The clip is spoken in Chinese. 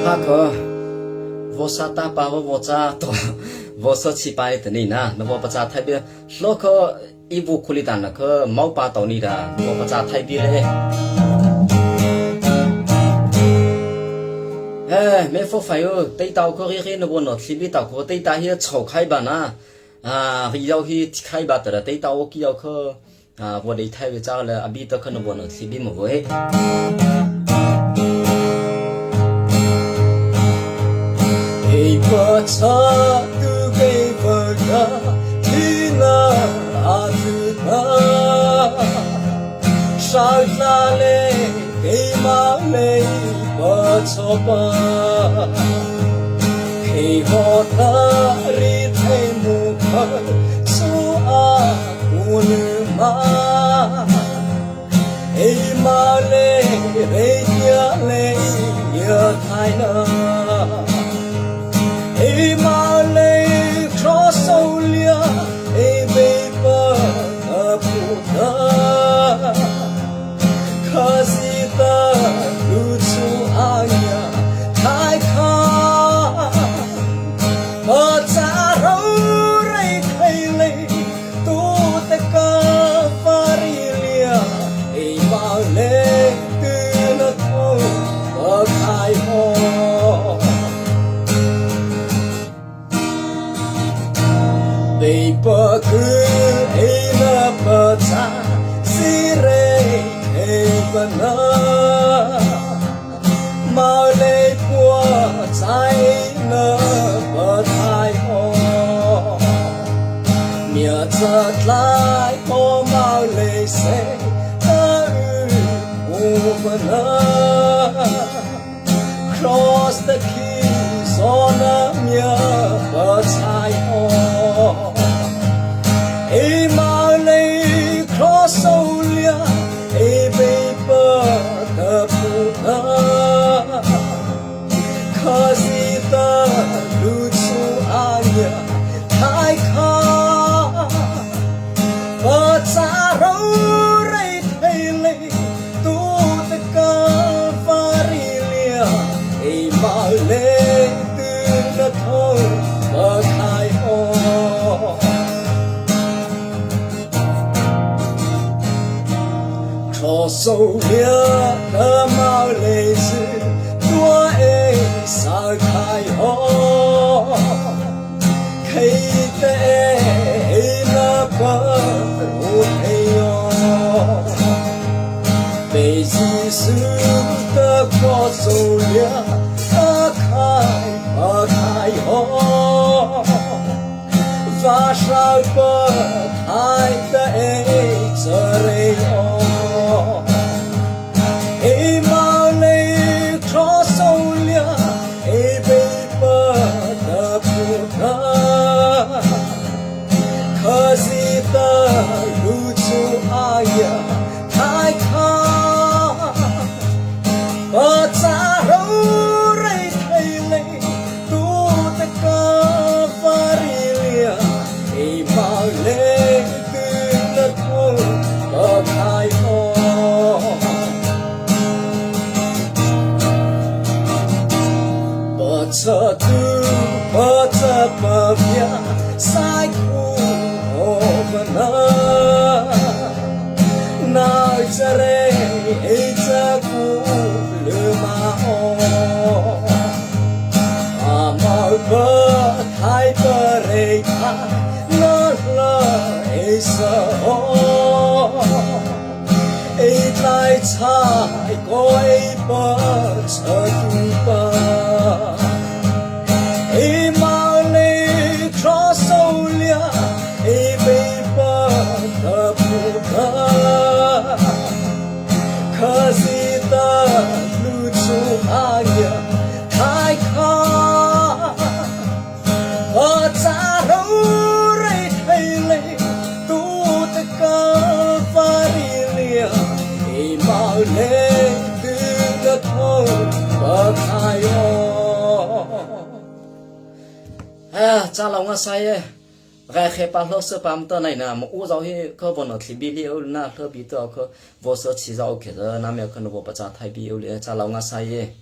他可我啥打把我咋多我说起白的你呢那我不咋太别说可一部库里单了可毛把到你的我不咋太别嘞哎没法发哟对到可以那我那里面到可对到些炒开吧呢啊要去开吧的了对到我要可啊我得太别早了啊比到可能我那里面没会给我车都给我的听了啊子了少哪嘞给嘛嘞不错吧给我的里太木可苏啊不能嘛哎嘛嘞哎呀嘞呀太了哎妈嘞，可受了，哎没办不得，可惜的路途啊呀太长，我咋肉来开嘞，都得个法里了，哎妈嘞，对了头我开火。被迫去那不咋是人看不那，毛来过在那不太好，明着来过毛来谁的不不那 ，cross the keys on a 明不太好。哎妈嘞，可受了，哎背不得不得，可惜的路途啊呀太长，我咋肉来太累，都得个法里了，哎妈嘞，对了头我开火。可受了的毛泪是多爱撒开哦，开的爱那不如黑哟，被基数的可受了的开哦，发烧不开的爱这里哦。哎妈嘞，可受了，哎背不得不得，可惜的路途啊呀太长，我咋肉来太累，都得个法里了，哎妈嘞，对了头我开火。这都不这不变，晒苦不能，那这嘞这苦了嘛哦，阿毛不太不累他，那了是哦，来采过不这都不。哎妈嘞，可受了，哎背不得不得，可惜的路途啊呀太长，我咋肉来太累，都得个法里了，哎妈嘞，对了头我开哟。哎呀，咋了我啥耶？该害怕老是把我们到那呢，我早些可不能特别了那特别多可，我说起早开始那面可能我不咋太别了，咋了我啥耶？